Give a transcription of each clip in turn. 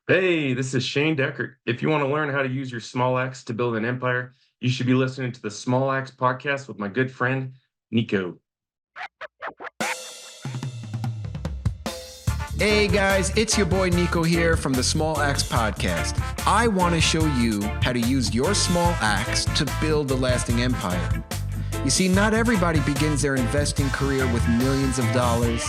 Hey, this is Shane Deckert. If you want to learn how to use your small axe to build an empire, you should be listening to the Small Axe podcast with my good friend, Nico. Hey guys, it's your boy Nico here from the Small Axe Podcast. I want to show you how to use your small axe to build a lasting empire. You see, not everybody begins their investing career with millions of dollars,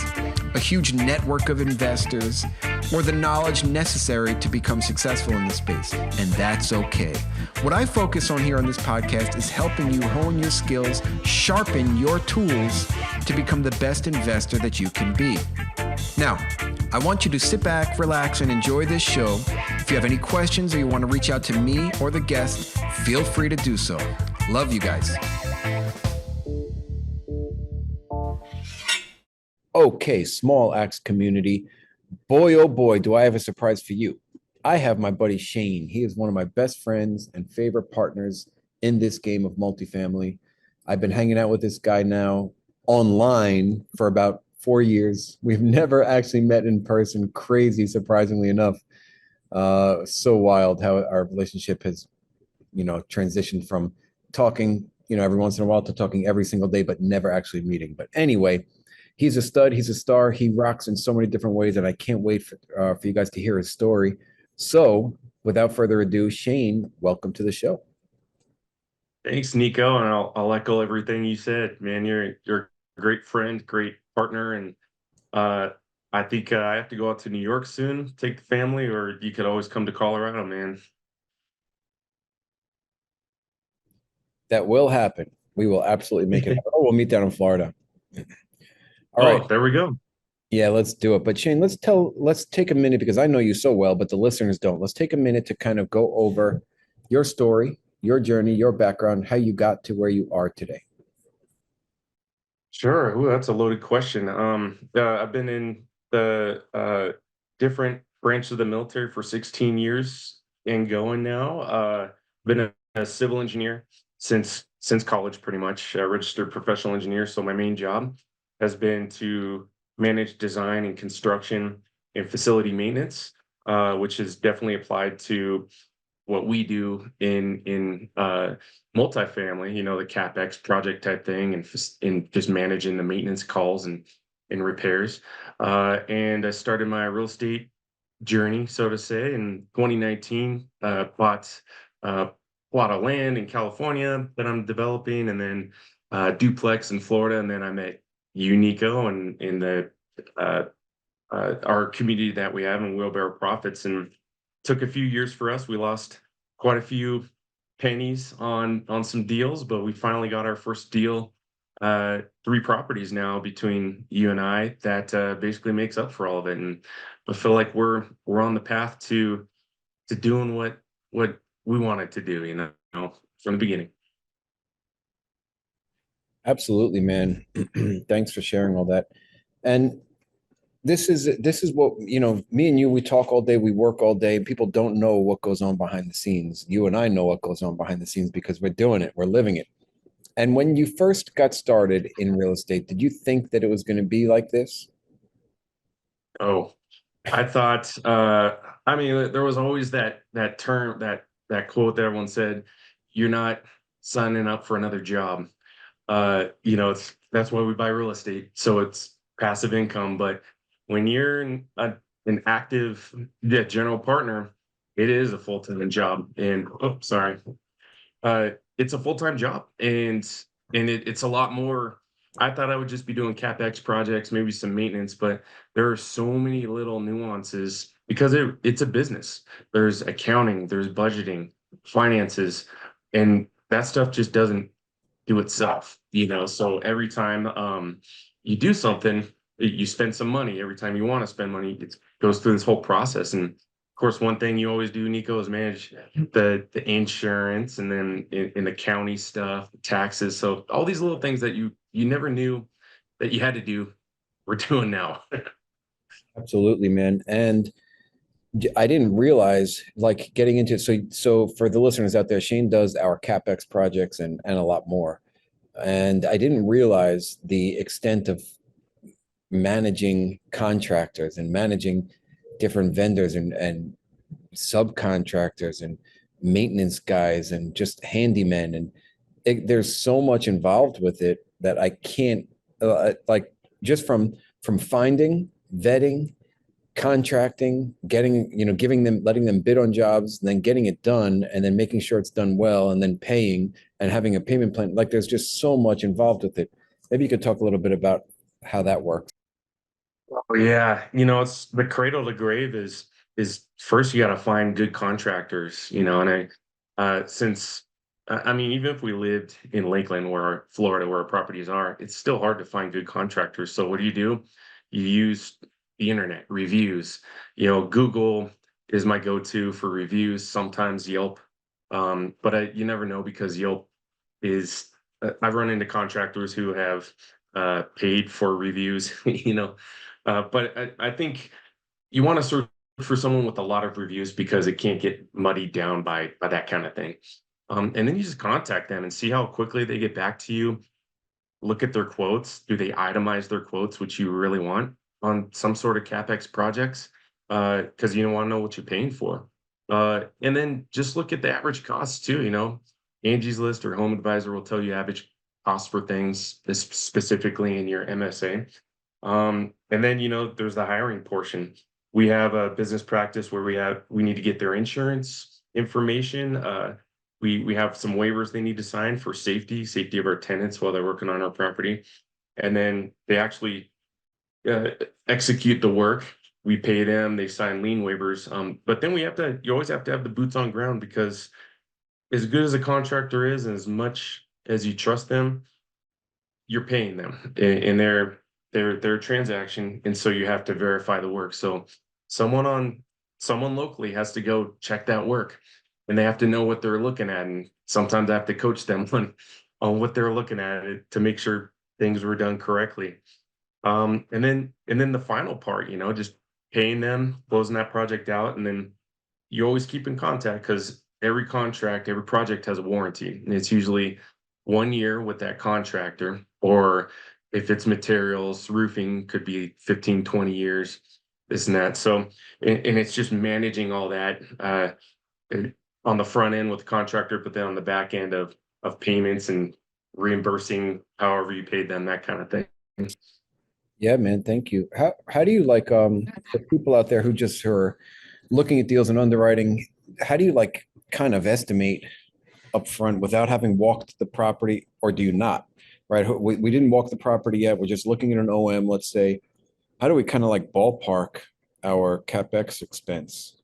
a huge network of investors, or the knowledge necessary to become successful in this space, and that's okay. What I focus on here on this podcast is helping you hone your skills, sharpen your tools to become the best investor that you can be. Now, I want you to sit back, relax, and enjoy this show. If you have any questions or you want to reach out to me or the guest, feel free to do so. Love you guys. Okay, Small Axe community. Boy, oh boy, do I have a surprise for you. I have my buddy Shane. He is one of my best friends and favorite partners in this game of multifamily. I've been hanging out with this guy now online for about 4 years. We've never actually met in person. Crazy, surprisingly enough. So wild how our relationship has, transitioned from talking, every once in a while to talking every single day, but never actually meeting. But anyway, he's a stud. He's a star. He rocks in so many different ways, and I can't wait for you guys to hear his story. So, without further ado, Shane, welcome to the show. Thanks, Nico, and I'll echo everything you said. Man, you're a great friend, great partner, and I think I have to go out to New York soon, take the family, or you could always come to Colorado, man. That will happen. We will absolutely make it happen. Oh, we'll meet down in Florida. All right. Oh, there we go. Yeah, let's do it. But Shane, let's take a minute because I know you so well, but the listeners don't. Let's take a minute to kind of go over your story, your journey, your background, how you got to where you are today. Sure. Ooh, that's a loaded question. I've been in the different branches of the military for 16 years and going now. Been a civil engineer since college, pretty much. A registered professional engineer. So my main job has been to manage design and construction and facility maintenance, which is definitely applied to what we do in multifamily, the Capex project type thing, and just managing the maintenance calls and repairs. And I started my real estate journey, so to say, in 2019. Bought a plot of land in California that I'm developing, and then duplex in Florida, and then I met you, Nico, and in the uh, our community that we have in Wheelbarrow Profits, and took a few years for us. We lost quite a few pennies on some deals, but we finally got our first deal, 3 properties now between you and I that basically makes up for all of it. And I feel like we're on the path to doing what we wanted to do, from the beginning. Absolutely, man. Thanks for sharing all that. And this is what, me and you, we talk all day, we work all day, and people don't know what goes on behind the scenes. You and I know what goes on behind the scenes because we're doing it, we're living it. And when you first got started in real estate, did you think that it was going to be like this? Oh, I thought, I mean, there was always that term, that quote that everyone said, "You're not signing up for another job." That's why we buy real estate, so it's passive income. But when you're an active, yeah, general partner, it is a full-time job. And oh, sorry, it's a full-time job, and it's a lot more. I thought I would just be doing capex projects, maybe some maintenance, but there are so many little nuances because it's a business. There's accounting, there's budgeting, finances, and that stuff just doesn't do itself. So every time you do something, you spend some money. Every time you want to spend money, it goes through this whole process. And of course, one thing you always do, Nico, is manage the insurance, and then in the county stuff, taxes. So all these little things that you never knew that you had to do, we're doing now. Absolutely, man. And I didn't realize, like, getting into it. So for the listeners out there, Shane does our CapEx projects and a lot more. And I didn't realize the extent of managing contractors and managing different vendors and subcontractors and maintenance guys and just handymen, and there's so much involved with it that I can't like, just from finding, vetting, contracting, getting, giving them, letting them bid on jobs, and then getting it done, and then making sure it's done well, and then paying and having a payment plan. Like, there's just so much involved with it. Maybe you could talk a little bit about how that works. Oh, yeah, it's the cradle to grave is first you got to find good contractors, and since I mean, even if we lived in Lakeland, Florida, where our properties are, it's still hard to find good contractors. So what do? You use the internet reviews. Google is my go-to for reviews. Sometimes Yelp, but you never know because Yelp is. I've run into contractors who have paid for reviews, but I think you want to search for someone with a lot of reviews because it can't get muddied down by that kind of thing. And then you just contact them and see how quickly they get back to you. Look at their quotes. Do they itemize their quotes, which you really want on some sort of Capex projects? Because you want to know what you're paying for. And then just look at the average costs too. Angie's List or Home Advisor will tell you average costs for things, specifically in your MSA. And then there's the hiring portion. We have a business practice where we need to get their insurance information. We have some waivers they need to sign for safety of our tenants while they're working on our property, and then they actually uh, execute the work. We pay them, they sign lien waivers. But then you always have to have the boots on ground because as good as a contractor is, and as much as you trust them, you're paying them in their transaction, and so you have to verify the work. So someone on someone locally has to go check that work, and they have to know what they're looking at, and sometimes I have to coach them on what they're looking at to make sure things were done correctly. And then the final part, just paying them, closing that project out, and then you always keep in contact because every project has a warranty, and it's usually 1 year with that contractor, or if it's materials, roofing could be 15, 20 years, this and that. So, and it's just managing all that on the front end with the contractor, but then on the back end of payments and reimbursing however you paid them, that kind of thing. Yeah, man, thank you. How do you like, for people out there who just are looking at deals and underwriting, how do you like kind of estimate upfront without having walked the property, or do you not? Right? We didn't walk the property yet. We're just looking at an OM, let's say. How do we kind of like ballpark our CapEx expense?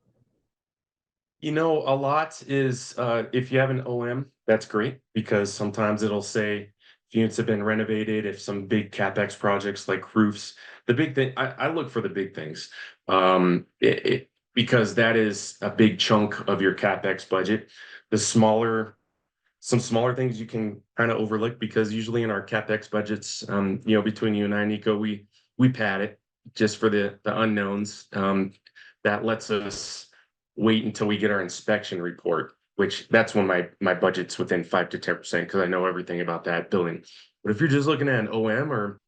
A lot is if you have an OM, that's great because sometimes it'll say if units have been renovated, if some big CapEx projects like roofs, the big thing, I look for the big things because that is a big chunk of your CapEx budget. The some smaller things you can kind of overlook because usually in our CapEx budgets, between you and I, Nico, we pad it just for the unknowns. That lets us wait until we get our inspection report, which that's when my budget's within 5 to 10% because I know everything about that building. But if you're just looking at an OM or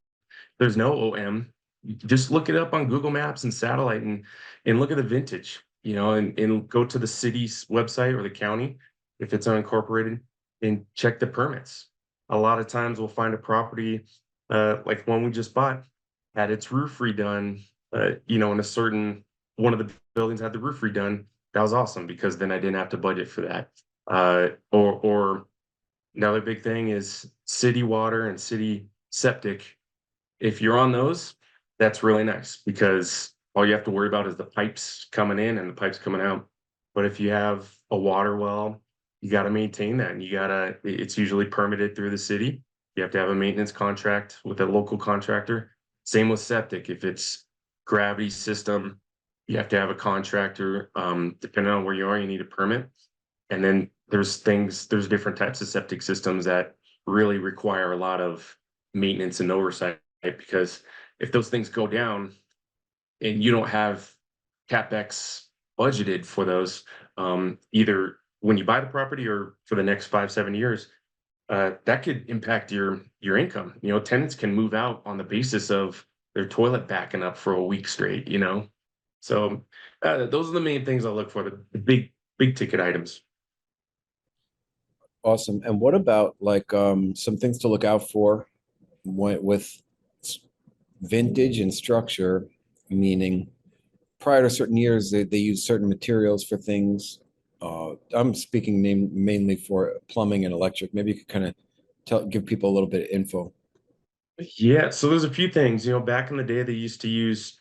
there's no OM, you just look it up on Google Maps and satellite and look at the vintage, and go to the city's website or the county if it's unincorporated and check the permits. A lot of times we'll find a property like one we just bought had its roof redone, in a certain one of the buildings had the roof redone. That was awesome because then I didn't have to budget for that. Or another big thing is city water and city septic. If you're on those, that's really nice because all you have to worry about is the pipes coming in and the pipes coming out. But if you have a water well, you got to maintain that. And it's usually permitted through the city. You have to have a maintenance contract with a local contractor. Same with septic. If it's gravity system, you have to have a contractor. Depending on where you are, you need a permit. And then there's different types of septic systems that really require a lot of maintenance and oversight because if those things go down and you don't have CapEx budgeted for those, either when you buy the property or for the next 5, 7 years, that could impact your income. Tenants can move out on the basis of their toilet backing up for a week straight. So those are the main things I look for, the big ticket items. Awesome. And what about like some things to look out for with vintage and structure, meaning prior to certain years, they use certain materials for things. I'm speaking mainly for plumbing and electric. Maybe you could kind of give people a little bit of info. Yeah, so there's a few things. Back in the day, they used to use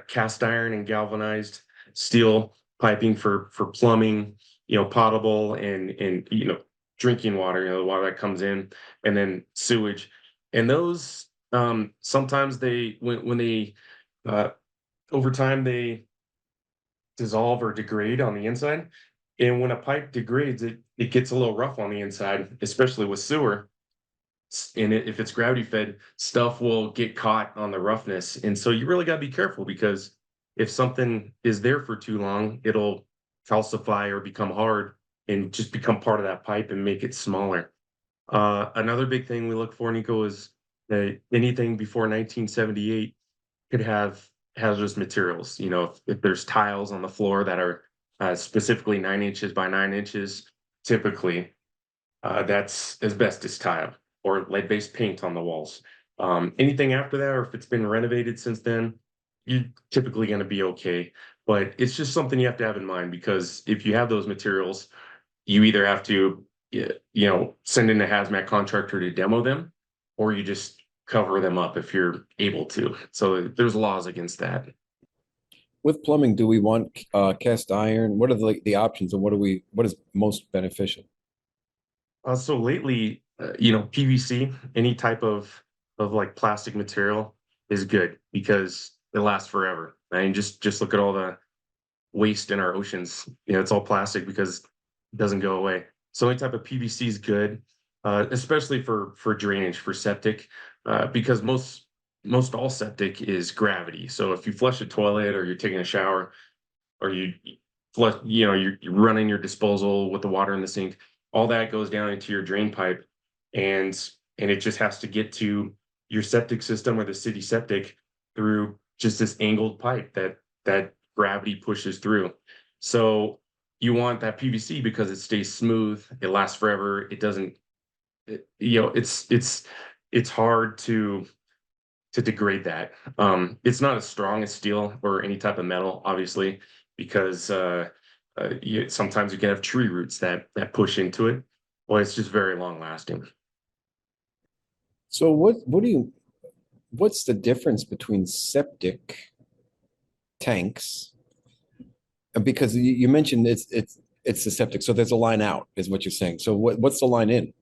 cast iron and galvanized steel piping for plumbing, potable and drinking water, the water that comes in, and then sewage. And those sometimes they when they uh, over time they dissolve or degrade on the inside. And when a pipe degrades, it gets a little rough on the inside, especially with sewer. And if it's gravity fed, stuff will get caught on the roughness. And so you really got to be careful, because if something is there for too long, it'll calcify or become hard and just become part of that pipe and make it smaller. Another big thing we look for, Nico, is that anything before 1978 could have hazardous materials. If there's tiles on the floor that are specifically 9 inches by 9 inches, typically that's asbestos tile or lead-based paint on the walls. Anything after that, or if it's been renovated since then, you're typically going to be okay. But it's just something you have to have in mind, because if you have those materials, you either have to, send in a hazmat contractor to demo them, or you just cover them up if you're able to. So there's laws against that. With plumbing, do we want cast iron? What are the options, and what is most beneficial? So lately, PVC, any type of like plastic material is good because it lasts forever. I mean, just look at all the waste in our oceans. It's all plastic because it doesn't go away. So any type of PVC is good, especially for drainage, for septic, because most all septic is gravity. So if you flush a toilet, or you're taking a shower, or you flush, you're running your disposal with the water in the sink, all that goes down into your drain pipe, and it just has to get to your septic system or the city septic through just this angled pipe that gravity pushes through. So you want that PVC because it stays smooth, it lasts forever, it doesn't, it's hard to degrade that. It's not as strong as steel or any type of metal, obviously, because sometimes you can have tree roots that push into it. Well, it's just very long lasting. So what's the difference between septic tanks? Because you mentioned it's the septic, so there's a line out, is what you're saying. So what's the line in?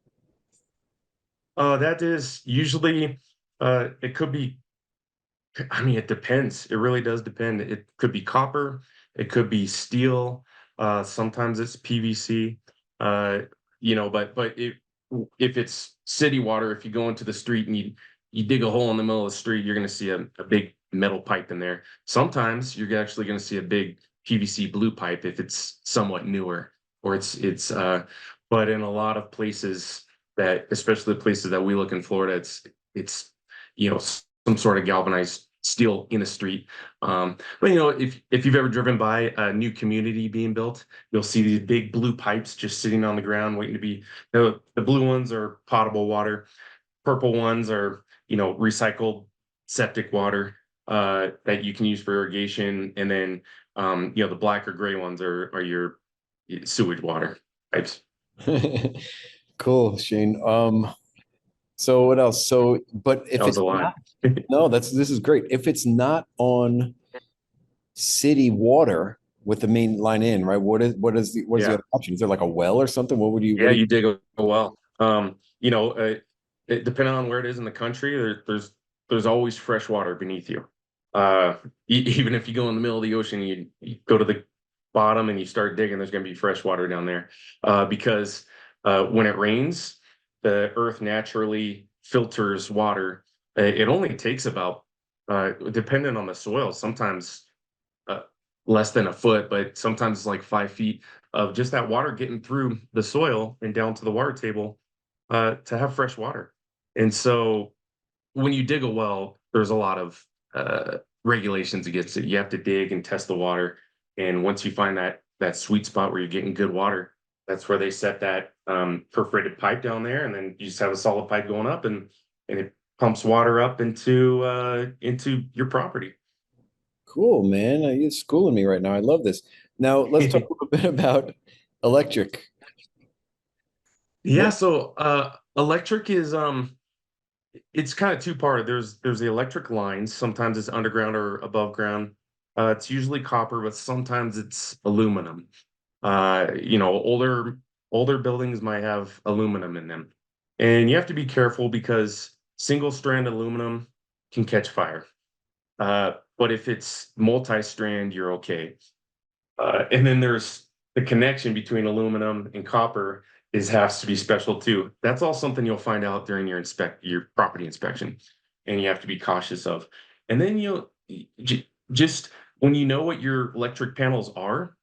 That is usually, it could be, I mean, it depends. It really does depend. It could be copper, it could be steel, sometimes it's PVC. Uh, but if it's city water, if you go into the street and you dig a hole in the middle of the street, you're going to see a big metal pipe in there. Sometimes you're actually going to see a big PVC blue pipe if it's somewhat newer, or but in a lot of places that, especially the places that we look in Florida, it's some sort of galvanized steel in the street. But if you've ever driven by a new community being built, you'll see these big blue pipes just sitting on the ground waiting to be. The blue ones are potable water. Purple ones are recycled septic water that you can use for irrigation, and then the black or gray ones are your sewage water pipes. Cool, Shane. So what else? So, but if That was it's a lot. not, no, this is great. If it's not on city water with the main line in, right? What is the Yeah. other option? Is there like a well or something? Yeah, you dig a well. Depending on where it is in the country, there's always fresh water beneath you. Even if you go in the middle of the ocean, you go to the bottom and you start digging, there's going to be fresh water down there. Because when it rains, the earth naturally filters water. It only takes about, depending on the soil, sometimes uh, less than a foot, but sometimes it's like 5 feet of just that water getting through the soil and down to the water table to have fresh water. And so when you dig a well, there's a lot of regulations against it. You have to dig and test the water. And once you find that sweet spot where you're getting good water, that's where they set that perforated pipe down there, and then you just have a solid pipe going up, and it pumps water up into your property. Cool, man. You're schooling me right now. I love this. Now let's talk a little bit about electric. Yeah, What? so electric is it's kind of two-parted. There's the electric lines. Sometimes it's underground or above ground. It's usually copper, but sometimes it's aluminum. Older buildings might have aluminum in them. And you have to be careful because single strand aluminum can catch fire. But if it's multi-strand, you're okay. And then there's the connection between aluminum and copper is has to be special too. That's all something you'll find out during your property inspection, and you have to be cautious of. And then just when you know what your electric panels are,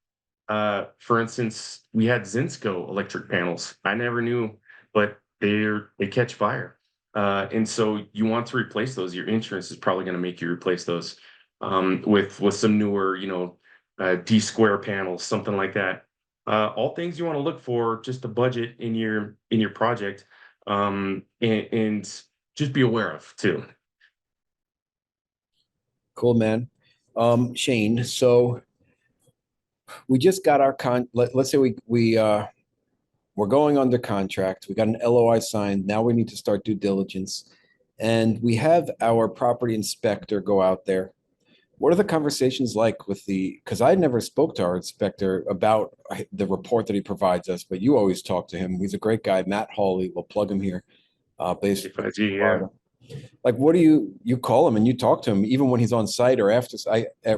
for instance, we had Zinsco electric panels. I never knew, but they catch fire. And so you want to replace those. Your insurance is probably going to make you replace those with some newer, D square panels, something like that. All things you want to look for, just a budget in your project, and just be aware of too. Cool, man. Shane, so we just got our let's say we're going under contract. We got an LOI signed. Now we need to start due diligence. And we have our property inspector go out there. What are the conversations like with because I never spoke to our inspector about the report that he provides us, but you always talk to him. He's a great guy, Matt Hawley. We'll plug him here, based in 5G, yeah. Florida. Like, what do you call him and you talk to him even when he's on site or after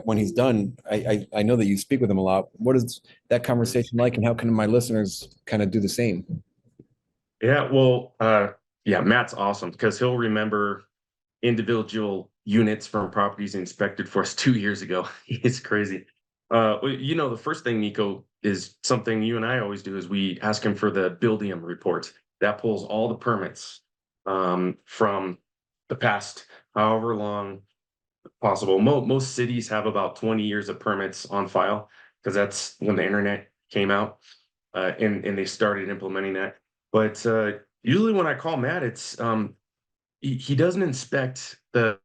when he's done? I know that you speak with him a lot. What is that conversation like, and how can my listeners kind of do the same? Yeah, well, yeah, Matt's awesome because he'll remember individual units from properties inspected for us 2 years ago. It's crazy. The first thing, Nico, is something you and I always do is we ask him for the buildium report. That pulls all the permits from the past however long possible. Most cities have about 20 years of permits on file because that's when the internet came out, and they started implementing that. But usually when I call Matt, it's he doesn't inspect the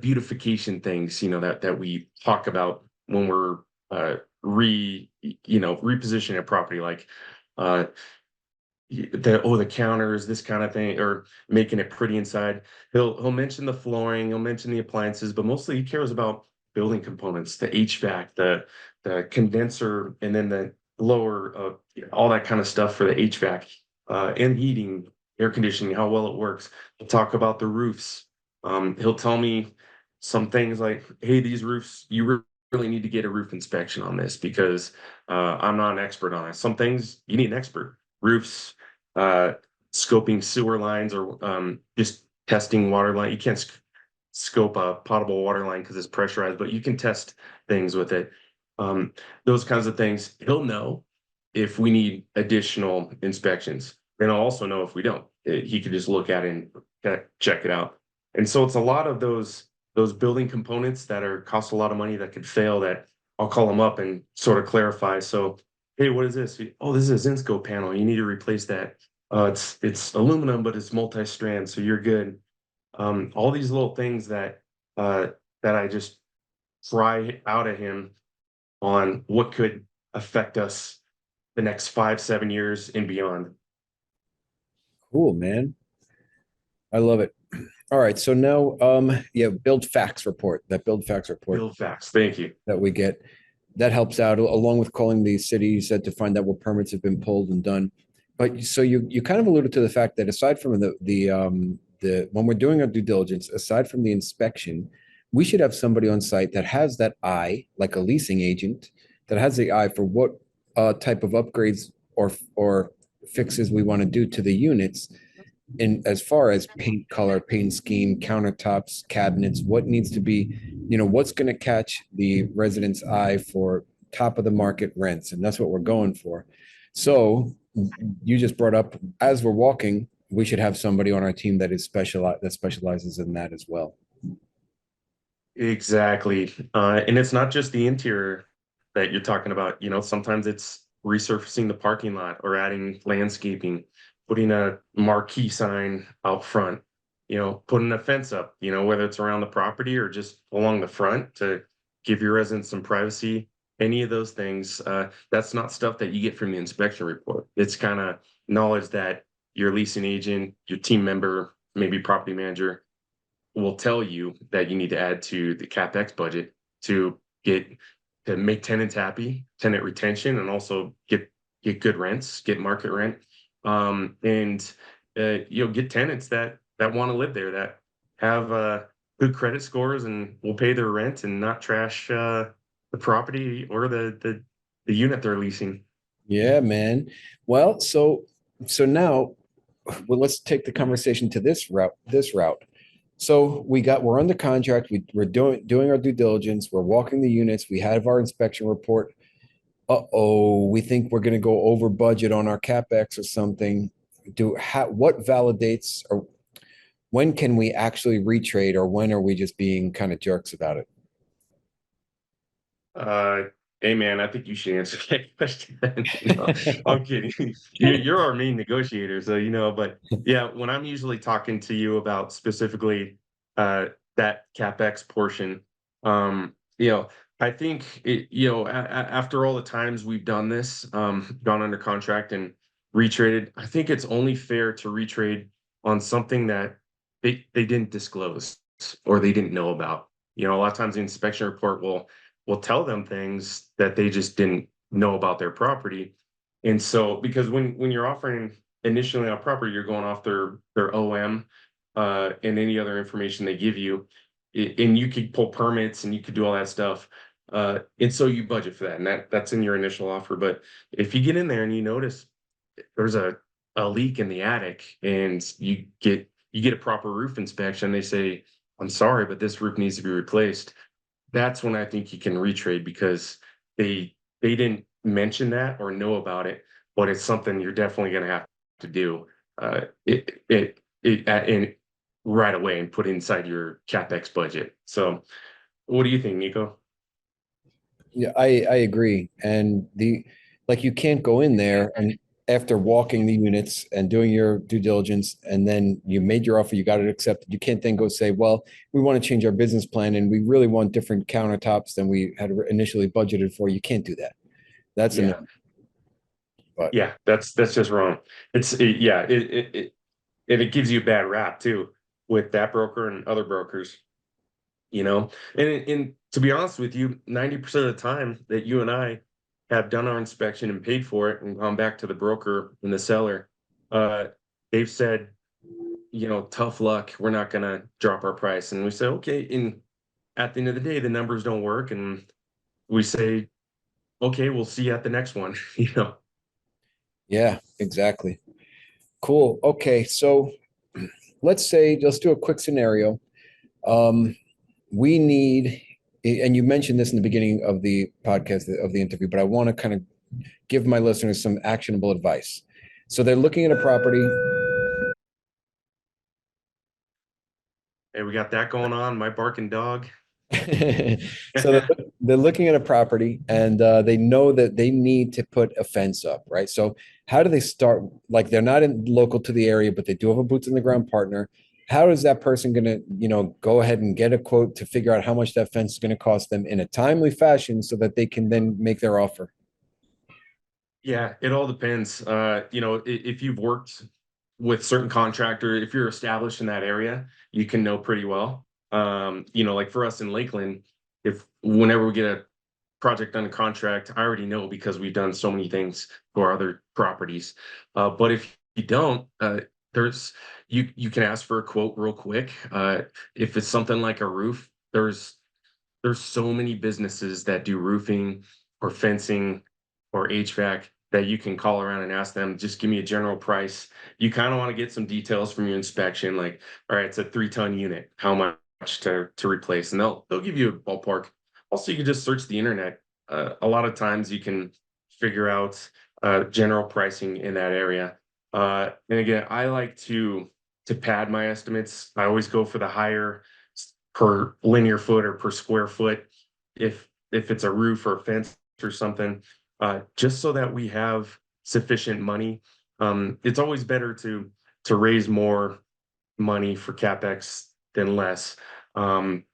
beautification things, that we talk about when we're repositioning a property, like uh the counters, this kind of thing, or making it pretty inside. He'll mention the flooring, he'll mention the appliances, but mostly he cares about building components, the HVAC, the condenser, and then the lower all that kind of stuff for the HVAC, and heating, air conditioning, how well it works. He'll talk about the roofs. He'll tell me some things like, hey, these roofs, really need to get a roof inspection on this because I'm not an expert on it. Some things you need an expert. Roofs, uh, scoping sewer lines, or just testing water line. You can't scope a potable water line because it's pressurized, but you can test things with it. Um, those kinds of things. He'll know if we need additional inspections. And I'll also know if we don't. He could just look at it and check it out. And so it's a lot of those building components that are cost a lot of money that could fail, that I'll call them up and sort of clarify. So, hey, what is this? Oh, this is a Zinsco panel. You need to replace that. It's aluminum, but it's multi-strand, so you're good. All these little things that I just try out of him on what could affect us the next 5, 7 years and beyond. Cool, man. I love it. All right, so now, yeah, build facts report Build facts. Thank you. that we get, that helps out along with calling the city, you said, to find out what permits have been pulled and done. But so you kind of alluded to the fact that aside from the when we're doing our due diligence, aside from the inspection, we should have somebody on site that has that eye, like a leasing agent, that has the eye for what type of upgrades or fixes we want to do to the units, in as far as paint color, paint scheme, countertops, cabinets, what needs to be, what's going to catch the resident's eye for top of the market rents. And that's what we're going for. So you just brought up, as we're walking, we should have somebody on our team that specializes in that as well. Exactly. And it's not just the interior that you're talking about. Sometimes it's resurfacing the parking lot or adding landscaping, putting a marquee sign out front, putting a fence up, whether it's around the property or just along the front to give your residents some privacy. Any of those things, that's not stuff that you get from the inspection report. It's kind of knowledge that your leasing agent, your team member, maybe property manager will tell you that you need to add to the capex budget to get to make tenants happy, tenant retention, and also get good rents, get market rent, and you'll get tenants that want to live there, that have good credit scores and will pay their rent and not trash the property or the unit they're leasing. Yeah, man. Well, so now, well, let's take the conversation to this route. So we're under contract. We're doing our due diligence. We're walking the units. We have our inspection report. Uh-oh, we think we're going to go over budget on our capex or something. What validates, or when can we actually retrade, or when are we just being kind of jerks about it? Uh, hey man, I think you should answer that question. No, I'm kidding. You're our main negotiator, so But yeah, when I'm usually talking to you about specifically that capex portion, you know, I think after all the times we've done this, gone under contract and retraded, I think it's only fair to retrade on something that they didn't disclose or they didn't know about. A lot of times the inspection report will tell them things that they just didn't know about their property. And so, because when you're offering initially on property, you're going off their OM and any other information they give you, and you could pull permits and you could do all that stuff. And so you budget for that, and that's in your initial offer. But if you get in there and you notice there's a leak in the attic, and you get a proper roof inspection, they say, "I'm sorry, but this roof needs to be replaced." That's when I think you can retrade because they didn't mention that or know about it, but it's something you're definitely going to have to do and right away and put inside your capex budget. So, what do you think, Nico? Yeah, I agree. And like you can't go in there and after walking the units and doing your due diligence and then you made your offer, you got it accepted. You can't then go say, well, we want to change our business plan and we really want different countertops than we had initially budgeted for. You can't do that. That's a no. Yeah, But yeah, that's just wrong. Yeah, and it gives you a bad rap too with that broker and other brokers. And to be honest with you, 90% of the time that you and I have done our inspection and paid for it and gone back to the broker and the seller, uh, they've said, tough luck, we're not gonna drop our price. And we say, okay. And at the end of the day, the numbers don't work, and we say, okay, we'll see you at the next one. yeah, exactly. Cool. Okay. So let's do a quick scenario. Um, we need, and you mentioned this in the beginning of the podcast of the interview, but I want to kind of give my listeners some actionable advice. So they're looking at a property. Hey, we got that going on. My barking dog. So they're looking at a property and they know that they need to put a fence up, right? So how do they start? Like they're not local to the area, but they do have a boots on the ground partner. How is that person going to, go ahead and get a quote to figure out how much that fence is going to cost them in a timely fashion so that they can then make their offer? Yeah, it all depends. If you've worked with certain contractor, if you're established in that area, you can know pretty well. Like for us in Lakeland, if whenever we get a project under contract, I already know because we've done so many things for other properties. But if you don't, there's you can ask for a quote real quick. If it's something like a roof, there's so many businesses that do roofing or fencing or HVAC that you can call around and ask them, just give me a general price. You kind of want to get some details from your inspection, like, all right, it's a 3-ton unit, how much to replace, and they'll give you a ballpark. Also, you can just search the internet. A lot of times you can figure out general pricing in that area. And again, I like to pad my estimates. I always go for the higher per linear foot or per square foot if it's a roof or a fence or something, just so that we have sufficient money. It's always better to raise more money for capex than less, um,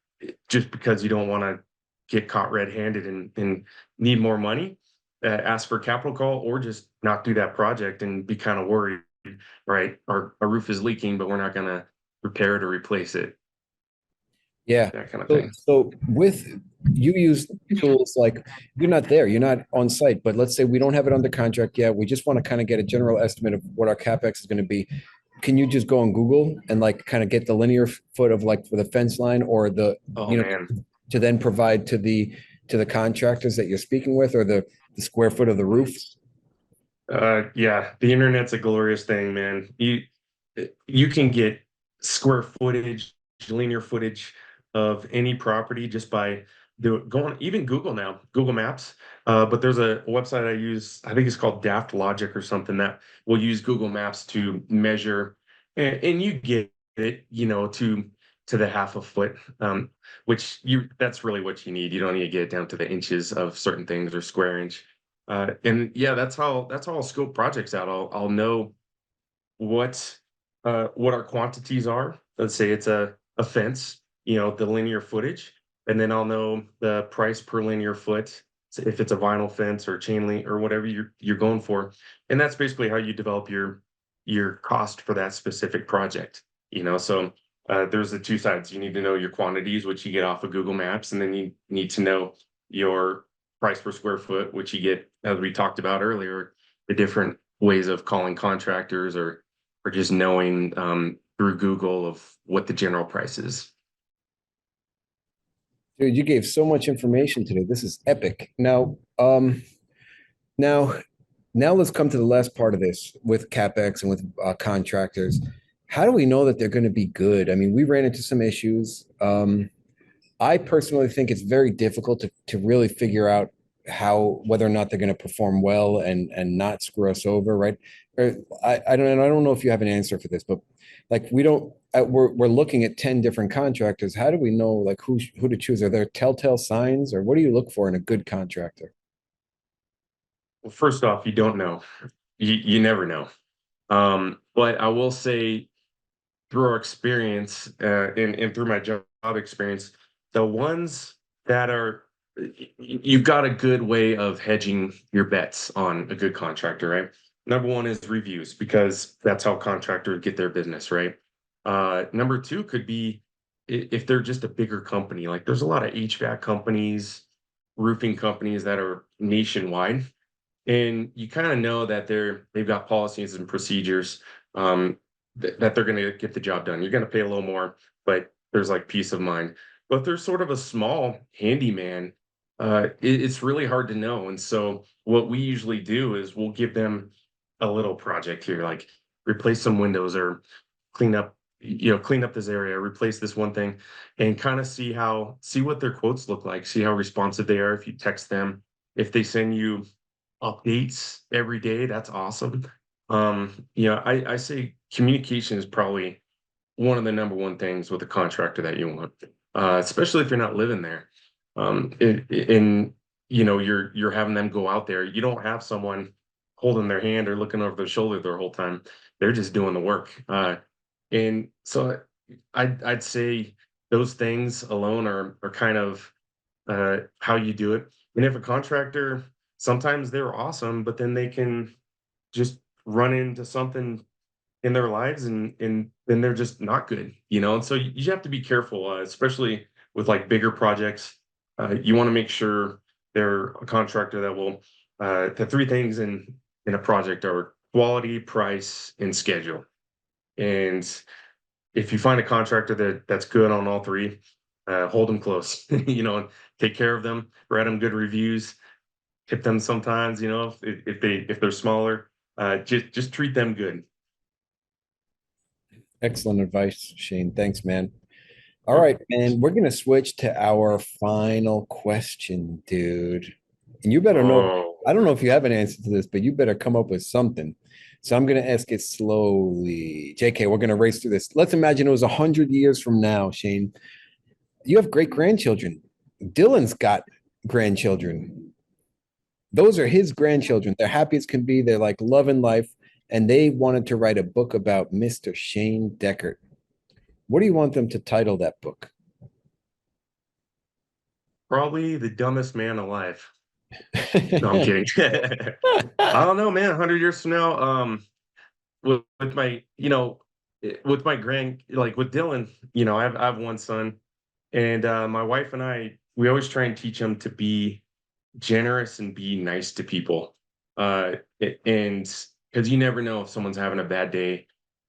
just because you don't want to get caught red-handed and need more money, ask for a capital call, or just not do that project and be kind of worried, right? Our roof is leaking, but we're not going to repair it or replace it, Yeah. that kind of So, thing. so with you use tools like you're not there, you're not on site, but let's say we don't have it under contract yet. We just want to kind of get a general estimate of what our capex is going to be. Can you just go on Google and like kind of get the linear foot of like for the fence line or the, Oh you know, man. to then provide to the contractors that you're speaking with or the square foot of the roof? Yeah, the internet's a glorious thing, man. You can get square footage, linear footage of any property just by going even Google now, Google Maps. But there's a website I use, I think it's called Daft Logic or something that will use Google Maps to measure, and you get it, to the half a foot, which that's really what you need. You don't need to get it down to the inches of certain things or square inch. And yeah, that's how I'll scope projects out. I'll know what what our quantities are. Let's say it's a fence, the linear footage, and then I'll know the price per linear foot. So if it's a vinyl fence or chain link or whatever you're going for, and that's basically how you develop your cost for that specific project. So there's the two sides. You need to know your quantities, which you get off of Google Maps, and then you need to know your price per square foot, which you get, as we talked about earlier, the different ways of calling contractors or just knowing through Google of what the general price is. Dude, you gave so much information today. This is epic. Now, now let's come to the last part of this with CapEx and with contractors. How do we know that they're going to be good? I mean, we ran into some issues. I personally think it's very difficult to really figure out how whether or not they're going to perform well and not screw us over, right? I don't know if you have an answer for this, but like we don't we're looking at 10 different contractors. How do we know like who to choose? Are there telltale signs or what do you look for in a good contractor? Well, first off, you don't know. You never know. But I will say through our experience and through my job experience, the ones that are you've got a good way of hedging your bets on a good contractor, right? Number one is reviews because that's how contractors get their business, right? Number two could be if they're just a bigger company. Like there's a lot of HVAC companies, roofing companies that are nationwide, and you kind of know that they've got policies and procedures, that they're going to get the job done. You're going to pay a little more, but there's like peace of mind. But if there's sort of a small handyman, it's really hard to know. And so what we usually do is we'll give them a little project here, like replace some windows or clean up this area, replace this one thing, and kind of see what their quotes look like, see how responsive they are if you text them, if they send you updates every day, that's awesome. I say communication is probably one of the number one things with a contractor that you want, especially if you're not living there. And you're having them go out there. You don't have someone holding their hand or looking over their shoulder their whole time. They're just doing the work. And so I'd say those things alone are kind of how you do it. And if a contractor, sometimes they're awesome, but then they can just run into something in their lives and then they're just not good. And so you have to be careful, especially with like bigger projects. You want to make sure they're a contractor that will, the three things in a project are quality, price, and schedule. And if you find a contractor that's good on all three, hold them close, and take care of them, write them good reviews, tip them sometimes, if they're smaller, just treat them good. Excellent advice, Shane. Thanks, man. All Yep. right, man. We're gonna switch to our final question, dude. And you better know, Oh, I don't know if you have an answer to this, but you better come up with something. So I'm gonna ask it slowly. JK, we're gonna race through this. Let's imagine it was 100 years from now, Shane. You have great grandchildren. Dylan's got grandchildren. Those are his grandchildren. They're happy as can be. They're like loving life. And they wanted to write a book about Mr. Shane Deckert. What do you want them to title that book? Probably the dumbest man alive. No, I'm kidding. I don't know, man. 100 years from now, with my, with my like with Dylan, I have one son, and my wife and I, we always try and teach him to be generous and be nice to people. And because you never know if someone's having a bad day,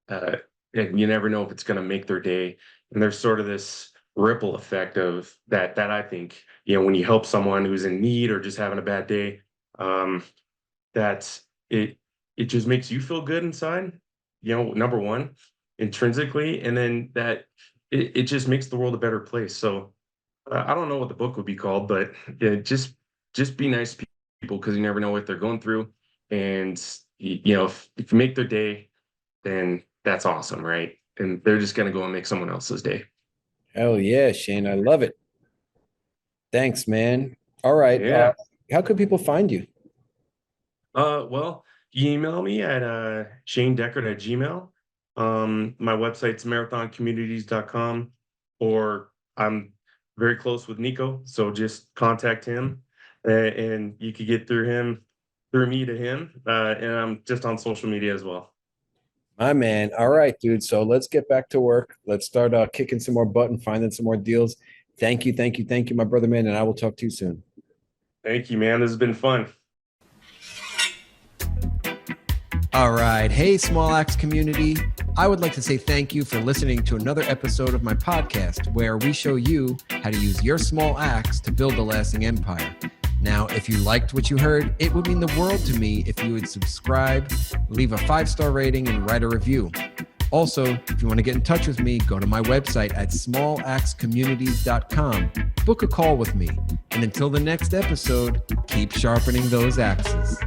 uh, and you never know if it's going to make their day. And there's sort of this ripple effect of that I think, when you help someone who's in need or just having a bad day, um, that it just makes you feel good inside, number one, intrinsically, and then that it just makes the world a better place. So I don't know what the book would be called, but just be nice to people because you never know what they're going through. And if you make their day, then that's awesome, right? And they're just gonna go and make someone else's day. Hell yeah, Shane. I love it. Thanks, man. All right. Yeah. How could people find you? Well, you email me at shanedeckard@gmail. My website's marathoncommunities.com, or I'm very close with Nico, so just contact him, and you could get through me to him. And I'm just on social media as well. My man. All right, dude. So let's get back to work. Let's start kicking some more butt and finding some more deals. Thank you, my brother, man. And I will talk to you soon. Thank you, man. This has been fun. All right. Hey, Small Axe community. I would like to say thank you for listening to another episode of my podcast where we show you how to use your small axe to build a lasting empire. Now, if you liked what you heard, it would mean the world to me if you would subscribe, leave a 5-star rating, and write a review. Also, if you want to get in touch with me, go to my website at smalaxecommunities.com. Book a call with me. And until the next episode, keep sharpening those axes.